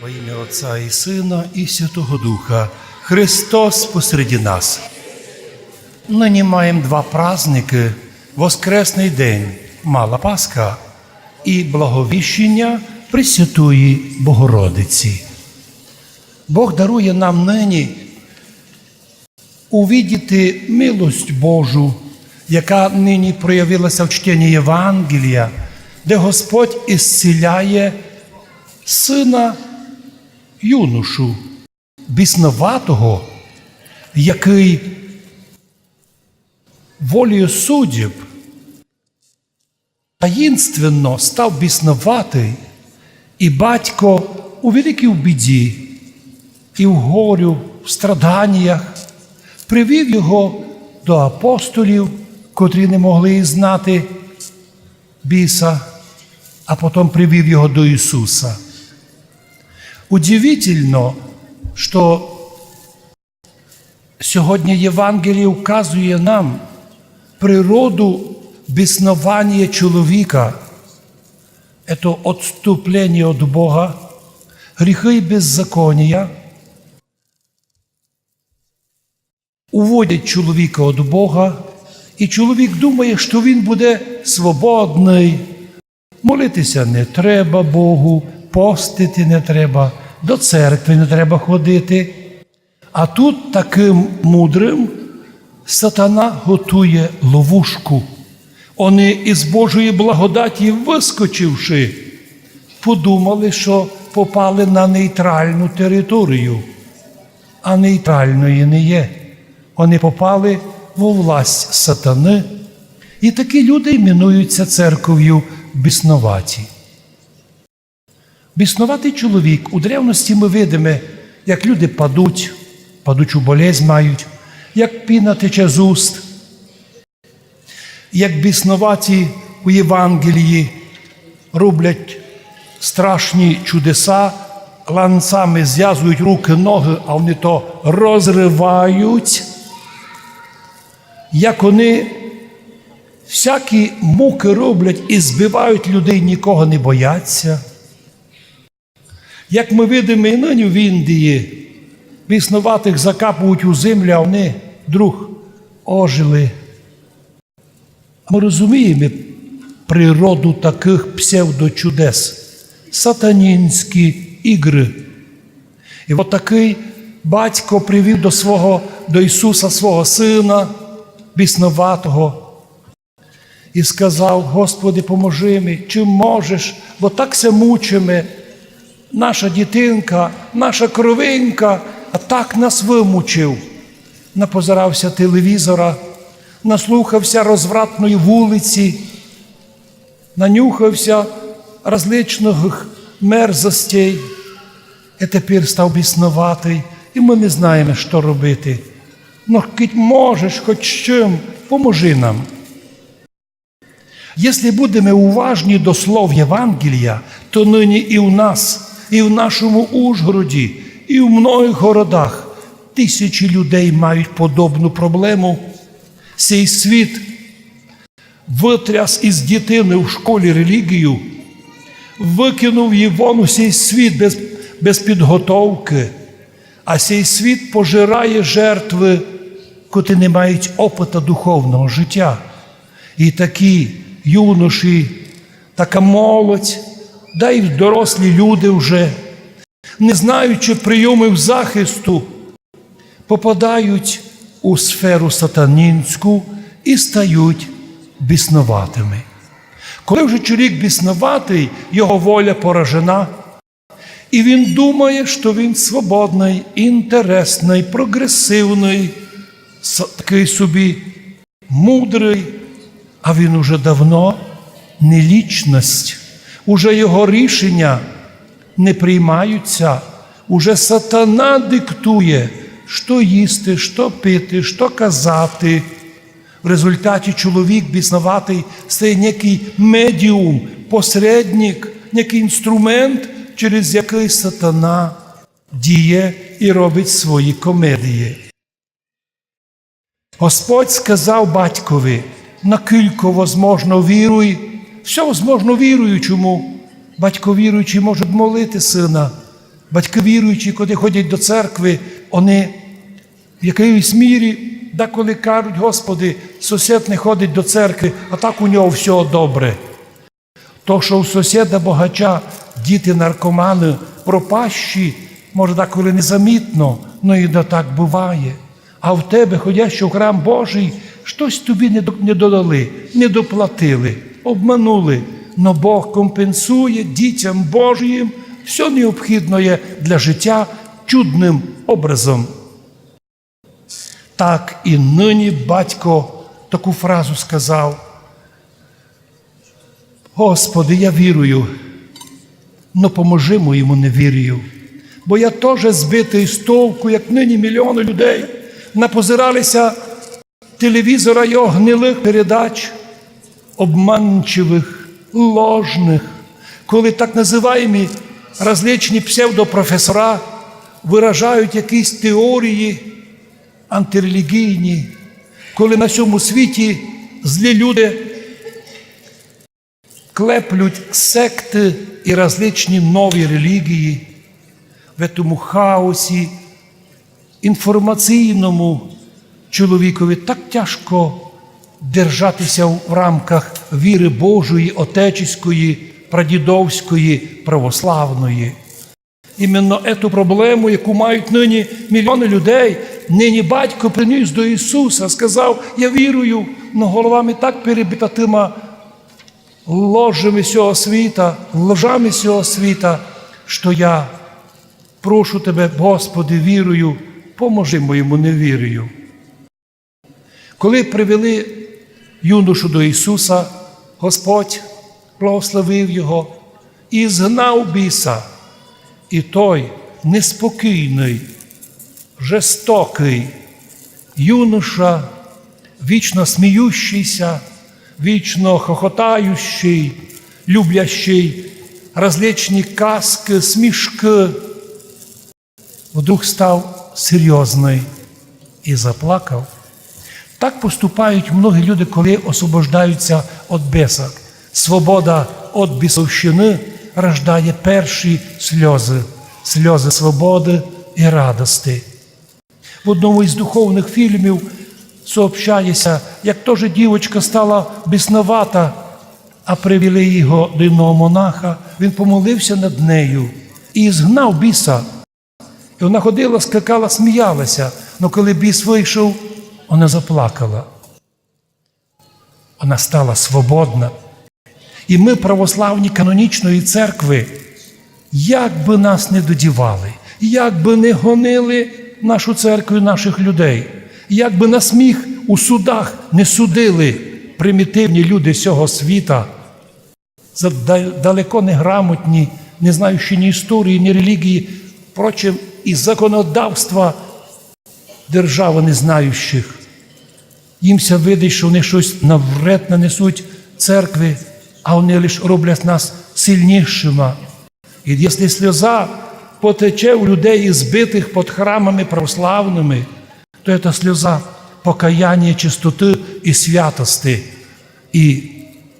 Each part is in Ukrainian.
Во ім'я Отця і Сина, і Святого Духа, Христос посереді нас. Нині маємо два праздники: Воскресний день, Мала Пасха і Благовіщення Пресвятої Богородиці. Бог дарує нам нині увидіти милость Божу, яка нині проявилася в чтенні Євангелія, де Господь ісціляє сина юношу, біснуватого, який волею суддів таїнственно став біснуватий, і батько у великій біді і в горю, в страданнях привів його до апостолів, котрі не могли знати біса, а потім привів його до Ісуса. Удивительно, що сьогодні Євангеліє вказує нам природу біснування чоловіка. Це відступлення від Бога, гріхи і беззаконня уводять чоловіка від Бога, і чоловік думає, що він буде свободний. Молитися не треба Богу, постити не треба, до церкви не треба ходити. А тут таким мудрим сатана готує ловушку. Вони із Божої благодаті вискочивши, подумали, що попали на нейтральну територію, а нейтральної не є. Вони попали во власть сатани, і такі люди іменуються церков'ю біснуваті. Біснуватий чоловік, у древності ми видимо, як люди падучу болезнь мають, як піна тече з уст, як біснуваті у Євангелії роблять страшні чудеса, ланцами зв'язують руки, ноги, а вони то розривають, як вони всякі муки роблять і збивають людей, нікого не бояться. Як ми видимо і нині в Індії, біснуватих закапують у землю, а вони вдруг ожили. Ми розуміємо природу таких псевдочудес, сатанінські ігри. І от такий батько привів до Ісуса свого сина, біснуватого, і сказав: Господи, поможи мені, чим можеш, бо так се мучимо. Наша дитинка, наша кровинка, а так нас вимучив. Напозирався телевізора, наслухався розвратної вулиці, нанюхався различних мерзостей, і тепер став біснуватий, і ми не знаємо, що робити. Ну, хоч можеш, хоч чим, поможи нам. Якщо будемо уважні до слов Євангелія, то нині і у нас, і в нашому Ужгороді, і в многих городах тисячі людей мають подобну проблему. Цей світ витряс із дитини в школі релігію, викинув її вон у цей світ без підготовки, а цей світ пожирає жертви, котрі не мають опиту духовного життя. І такі юноші, така молодь, да й дорослі люди вже, не знаючи прийомів захисту, попадають у сферу сатанінську і стають біснуватими. Коли вже чоловік біснуватий, його воля поражена, і він думає, що він свободний, інтересний, прогресивний, такий собі мудрий, а він уже давно не лічність. Уже його рішення не приймаються, уже сатана диктує, що їсти, що пити, що казати. В результаті чоловік біснуватий стає некий медіум, посередник, некий інструмент, через який сатана діє і робить свої комедії. Господь сказав батькові: «Накілько возможно віруй». Все возможно віруючому. Батько віруючий може молити сина: Батьки віруючі, коли ходять до церкви, вони в якійсь мірі деколи кажуть: Господи, сусід не ходить до церкви, а так у нього все добре. То, що у сусіда богача діти наркомани, пропащі, може деколи незамітно, але і так буває. А в тебе, ходячи в храм Божий, щось тобі не додали, не доплатили, обманули. Но Бог компенсує дітям Божим все необхідне для життя чудним образом. Так і нині батько таку фразу сказав: Господи, я вірую, но поможи моєму невір'ю. Бо я теж збитий з толку, як нині мільйони людей напозиралися телевізора його гнилих передач, обманчивих, ложних, коли так називаємо различні псевдопрофесора виражають якісь теорії антирелігійні, коли на цьому світі злі люди клеплють секти і различні нові релігії. В цьому хаосі інформаційному чоловікові так тяжко держатися в рамках віри Божої, отечеської, прадідовської, православної. Іменно цю проблему, яку мають нині мільйони людей, нині батько приніс до Ісуса, сказав: я вірую, но головами так перебита тима ложами цього світа, ложами цього світа, що я прошу Тебе, Господи, вірую, поможи моєму невір'ю. Коли привели юношу до Ісуса, Господь благословив його і згнав біса. І той неспокійний, жорстокий юноша, вічно сміющийся, вічно хохотаючий, люблящий различні казки, смішки, вдруг став серйозний і заплакав. Так поступають многі люди, коли освобождаються від бісок. Свобода від бісовщини рождає перші сльози, сльози свободи і радості. В одному із духовних фільмів сообщається, як теж дівчинка стала біснувата, а привели його до одного монаха, він помолився над нею і згнав біса. І вона ходила, скакала, сміялася, але коли біс вийшов, вона заплакала. Вона стала свободна. І ми, православні канонічної церкви, як би нас не додівали, як би не гонили нашу церкву і наших людей, як би на сміх у судах не судили примітивні люди цього світа, далеко не грамотні, не знаючи ні історії, ні релігії, впрочем, і законодавства держави не знаючих. Їмся видить, що вони щось навред нанесуть церкві, а вони лише роблять нас сильнішими. І якщо сльоза потече у людей, збитих під храмами православними, то це сльоза покаяння, чистоти і святості, і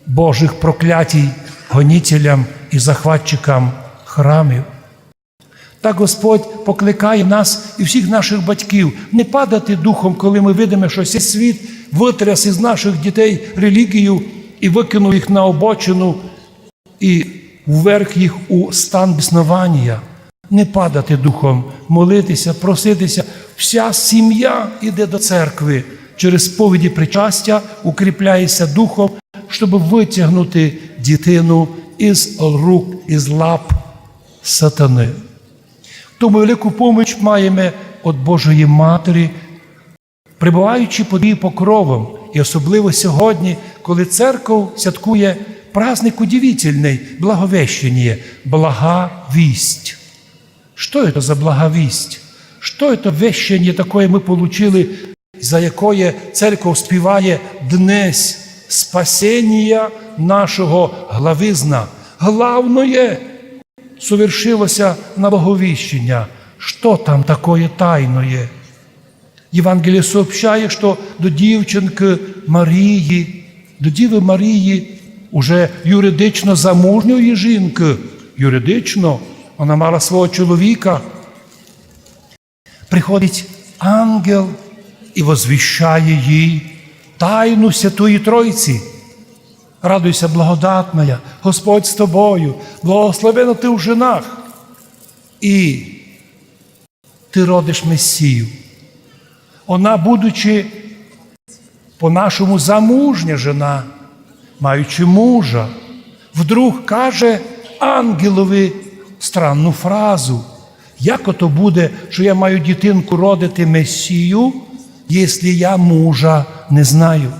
Божих проклятій гонителям і захватчикам храмів. Так Господь покликає нас і всіх наших батьків не падати духом, коли ми видимо, що цей світ витряс із наших дітей релігію і викинув їх на обочину і вверх їх у стан біснування. Не падати духом, молитися, проситися. Вся сім'я йде до церкви. Через сповіді причастя укріпляється духом, щоб витягнути дитину із рук, із лап сатани. Тому велику поміч маємо від Божої Матері, перебуваючи під її покровом. І особливо сьогодні, коли церква святкує праздник удивительний, благовещення, блага вість. Что это за благовесть? Что это вещение такое мы получили, за якое церковь співає днесь спасения нашого главизна? Главное совершилося на благовещення. Что там такое тайное? Євангеліє сообщає, що до дівчинки Марії, до Діви Марії, уже юридично замужньої жінки, юридично, Вона мала свого чоловіка. Приходить ангел і возвіщає їй тайну Святої Тройці. Радуйся, благодатна, Господь з тобою, благословена ти в жінах. І ти родиш Месію. Вона, будучи по-нашому замужня жена, маючи мужа, вдруг каже ангелові странну фразу. Як ото буде, що я маю дитинку родити Месію, якщо я мужа не знаю?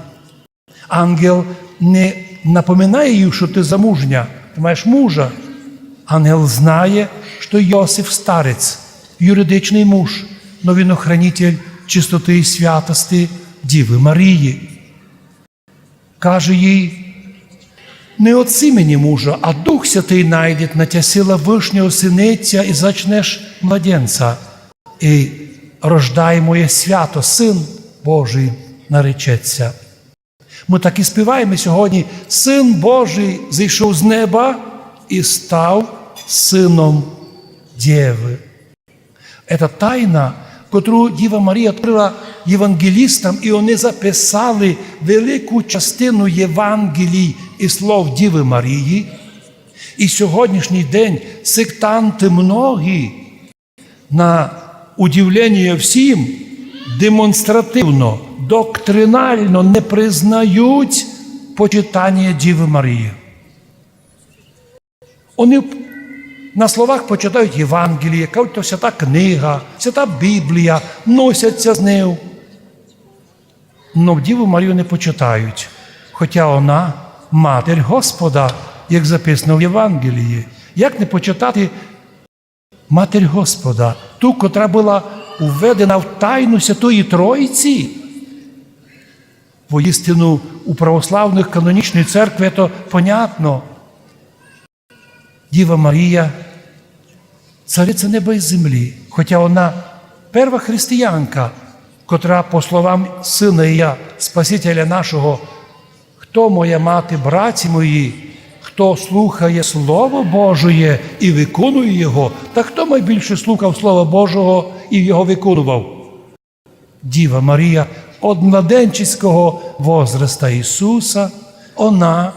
Ангел не напоминає їй, що ти замужня, ти маєш мужа. Ангел знає, що Йосиф старець, юридичний муж, но він охранитель чистоти і святості Діви Марії. Каже їй, не от імені мужа, а Дух Святий найде на тя сила вишнього синиця і зачнеш младенця. І рождає моє свято, Син Божий наречеться. Ми так і співаємо сьогодні, Син Божий зійшов з неба і став сином Дєви. Це тайна, котру Діва Марія відкрила євангелістам, і вони записали велику частину Євангелій і слов Діви Марії. І сьогоднішній день сектанти многі, на удивлення всім, демонстративно, доктринально не признають почитання Діви Марії. Вони на словах почитають Євангеліє, кажуть, то свята книга, свята Біблія, носяться з нею. Но Діву Марію не почитають, хоча вона Матір Господа, як записано в Євангелії. Як не почитати Матір Господа, ту, котра була введена в тайну Святої Тройці? Воістину, у православних канонічної церкви це понятно. Діва Марія – цариця неба і землі, хоча вона перша християнка, котра, по словам Сина і я, Спасителя нашого, хто моя мати, браті мої, хто слухає Слово Божє і виконує його, та хто найбільше слухав Слова Божого і його виконував? Діва Марія від младенчиського возраста Ісуса, вона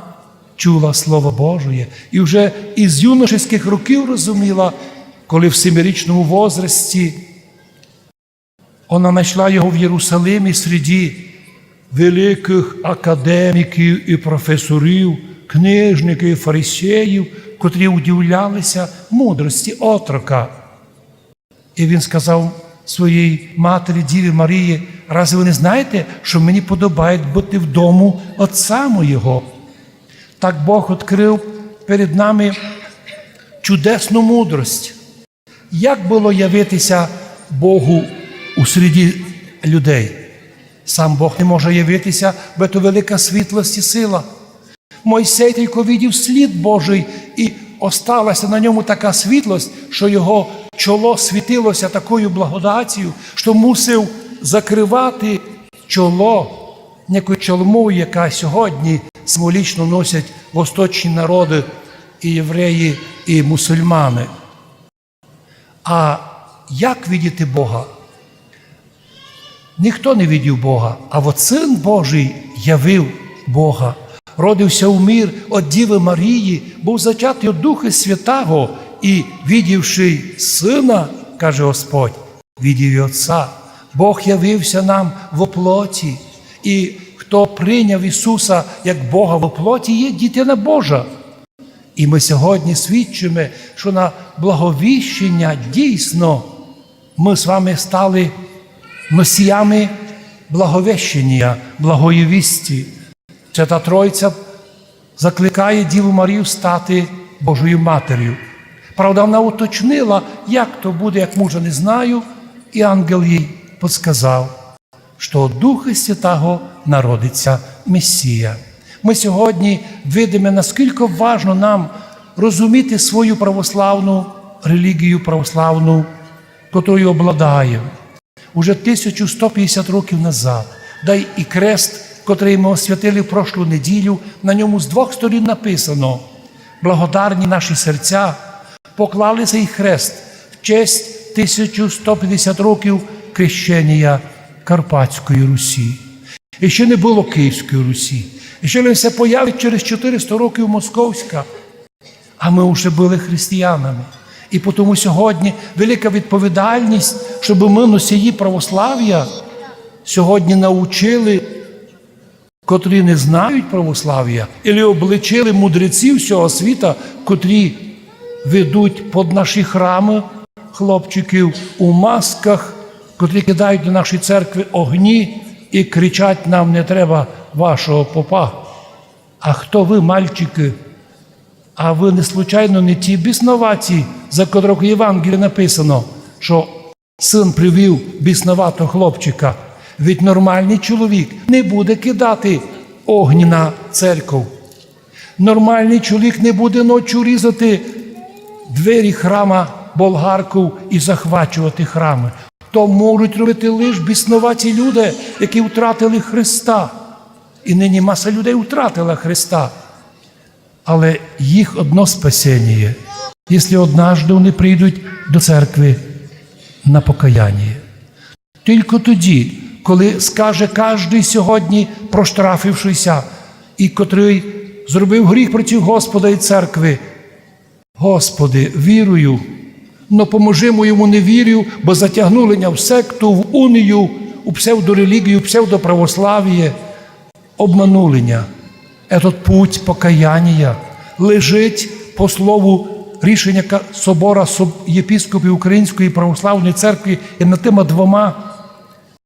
чула Слово Божє і вже із юношеських років розуміла, коли в 7-річному возрасті вона знайшла його в Єрусалимі серед великих академіків і професорів, книжників і фарисеїв, котрі удивлялися мудрості отрока. І він сказав своїй матері Діві Марії, разве ви не знаєте, що мені подобає бути вдому Отця моєго? Так Бог відкрив перед нами чудесну мудрость. Як було явитися Богу у середі людей? Сам Бог не може явитися, бо це велика світлость і сила. Мойсей тільки видів слід Божий, і осталася на ньому така світлость, що його чоло світилося такою благодаттю, що мусив закривати чоло некою чолмою, яка сьогодні символічно носять восточні народи, і євреї, і мусульмани. А як видіти Бога? Ніхто не видів Бога, а от Син Божий явив Бога. Родився у мир від Діви Марії, був зачатий від Духа Святого, і, видівши Сина, каже Господь, видів і Отця. Бог явився нам в плоті, і хто прийняв Ісуса як Бога в плоті, є дитина Божа. І ми сьогодні свідчимо, що на благовіщення дійсно ми з вами стали носіями благовіщення, благої вісті. Свята Тройця закликає Діву Марію стати Божою Матір'ю. Правда, вона уточнила, як то буде, як мужа не знаю, і ангел їй підсказав, що від Духа Святого народиться Месія. Ми сьогодні видимо, наскільки важливо нам розуміти свою православну релігію, православну, котрою обладаємо. Уже 1150 років назад, дай і крест, котрий ми освятили в прошлу неділю, на ньому з двох сторін написано: «Благодарні наші серця, поклали цей хрест в честь 1150 років крещення Карпатської Русі. І ще не було Київської Русі. І ще не все появить через 400 років Московська. А ми вже були християнами. І тому сьогодні велика відповідальність, щоб ми, носії православ'я, сьогодні навчили, котрі не знають православ'я, і обличили мудреців всього світа, котрі ведуть під наші храми хлопчиків у масках, котрі кидають до нашої церкви огні і кричать: нам не треба вашого попа. А хто ви, мальчики? А ви не случайно не ті біснуваті, за котрого в Євангелії написано, що син привів біснуватого хлопчика? Ведь нормальний чоловік не буде кидати огні на церкву. Нормальний чоловік не буде ночі різати двері храма болгарку і захвачувати храми. То можуть робити лише біснуваті люди, які втратили Христа. І нині маса людей втратила Христа. Але їх одно спасіння, якщо однажды вони прийдуть до церкви на покаяння. Тільки тоді, коли скаже кожен сьогодні, проштрафившися, і котрий зробив гріх проти Господа і церкви: Господи, вірую, но поможи моєму невір'ю, бо затягнули мене в секту, в унію, у псевдорелігію, псевдоправослав'я, обманули мене. Этот путь покаяння лежить по слову рішення собора єпископів Української православної церкви і над тими двома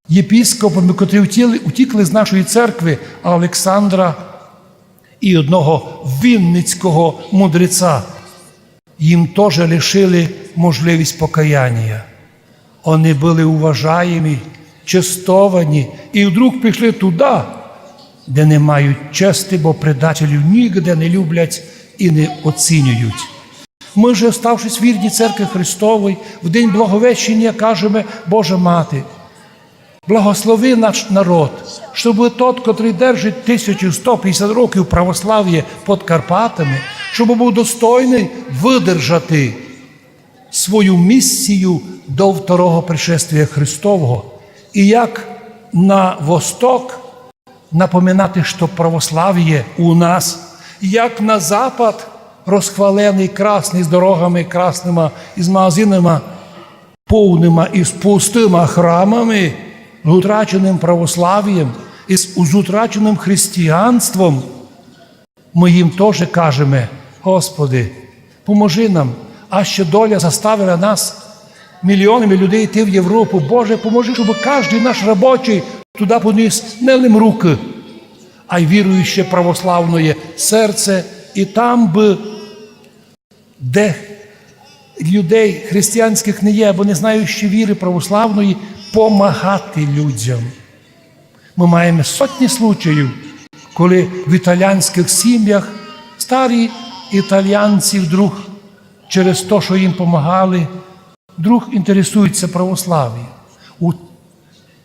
єпископами, котрі утікли з нашої церкви, Олександра і одного вінницького мудреця. Їм теж лишили можливість покаяння. Вони були уважаємі, честовані, і вдруг пішли туди, де не мають чести, бо предателів нігде не люблять і не оцінюють. Ми же, оставшись вірні Церкви Христової, в день Благовещення кажемо: Божа Мати, благослови наш народ, щоб тот, котрий держить 1150 років православ'я під Карпатами, щоб був достойний видержати свою місію до второго пришествия Христового. І як на восток напоминати, що православ'я у нас, як на запад розхвалений, красний, з дорогами красними, із магазинами повними, і з пустими храмами, з утраченим православ'ям, і з утраченим християнством, ми їм теж кажемо: Господи, поможи нам, а ще доля заставила нас мільйонами людей йти в Європу. Боже, поможи, щоб кожен наш робочий туди поніс не лим руки, а й віруюче православне серце, і там би, де людей християнських не є, або не знаючи віри православної, помагати людям. Ми маємо сотні случаїв, коли в італійських сім'ях старі італійці вдруг через те, що їм помагали, вдруг інтересуються православ'ям.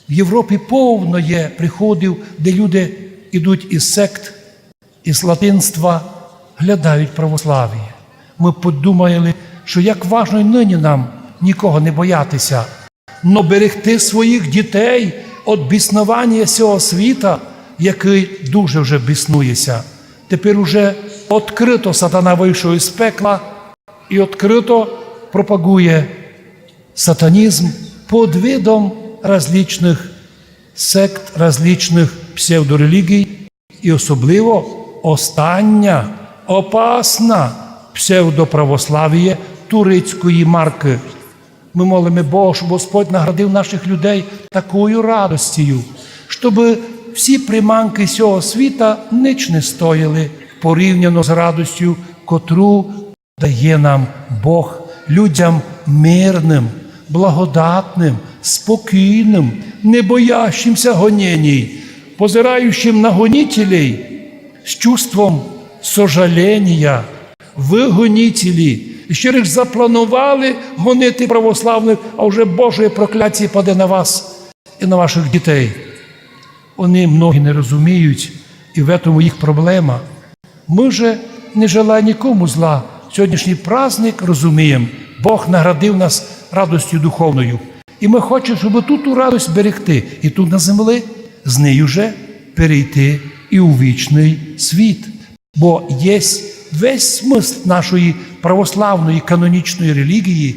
В Європі повно є приходів, де люди йдуть із сект, із латинства, глядають православ'я. Ми подумали, що як важно й нині нам нікого не боятися, но берегти своїх дітей від біснування цього світа, який дуже вже біснується. Тепер уже відкрито сатана вийшов із пекла і відкрито пропагує сатанізм під видом различних сект, различних псевдорелігій, і особливо остання, опасна псевдоправослав'я турецької марки. Ми молимо Бога, щоб Господь наградив наших людей такою радостю, щоб всі приманки цього світа ніч не стояли порівняно з радостю, котру дає нам Бог, людям мирним, благодатним, спокійним, не боящимся гонений, позираючим на гонителей з чувством сожаления. Ви гонителі, ще раз запланували гонити православних, а вже Боже прокляття паде на вас і на ваших дітей. Вони многі не розуміють, і в цьому їх проблема. Ми же не желаємо нікому зла, сьогоднішній праздник розуміємо, Бог наградив нас радостю духовною. І ми хочемо, щоб тут ту радость берегти, і тут на землі, з нею вже перейти і у вічний світ. Бо є весь смисл нашої православної канонічної релігії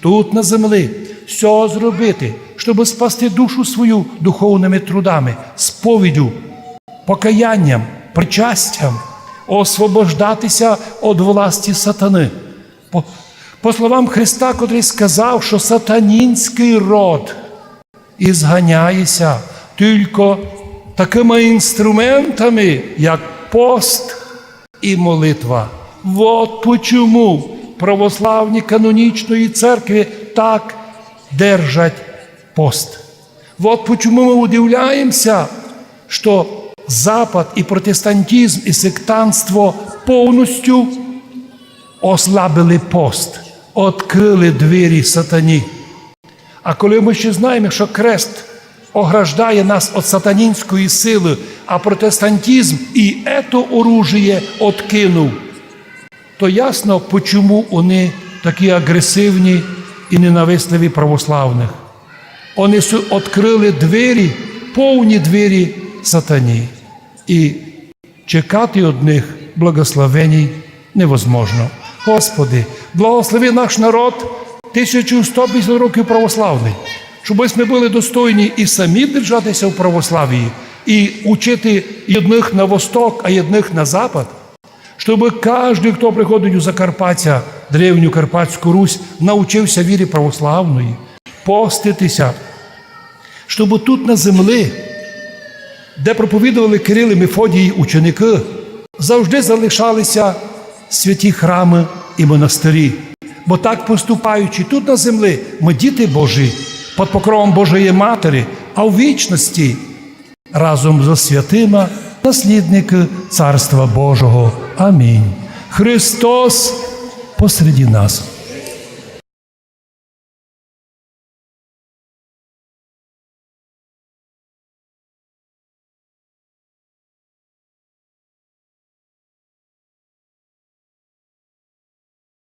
тут на землі. Все зробити, щоб спасти душу свою духовними трудами, сповіддю, покаянням, причастям, освобождатися від власті сатани. По словам Христа, котрий сказав, що сатанінський род ізганяється тільки такими інструментами, як пост і молитва. Вот почему православні канонічної церкви так держать пост. Вот почему мы удивляемся, что Запад и протестантизм, и сектантство полностью ослабили пост, відкрили двері сатані. А коли ми ще знаємо, що крест ограждає нас від сатанінської сили, а протестантизм і ето оружие откинув, то ясно, чому вони такі агресивні і ненависливі православних. Вони відкрили двері, повні двері сатані. І чекати від них благословень невозможно. Господи, благослови наш народ 1150 років православний, щоб ми були достойні і самі держатися в православії, і учити одних на восток, а одних на запад, щоб кожен, хто приходить у Закарпаття, древню Карпатську Русь, навчився вірі православної, поститися, щоб тут на землі, де проповідували Кирил і Мефодій ученики, завжди залишалися святі храми і монастирі. Бо так поступаючи тут на землі, ми діти Божі, під покровом Божої Матері, а в вічності разом зі святима наслідники Царства Божого. Амінь. Христос посеред нас.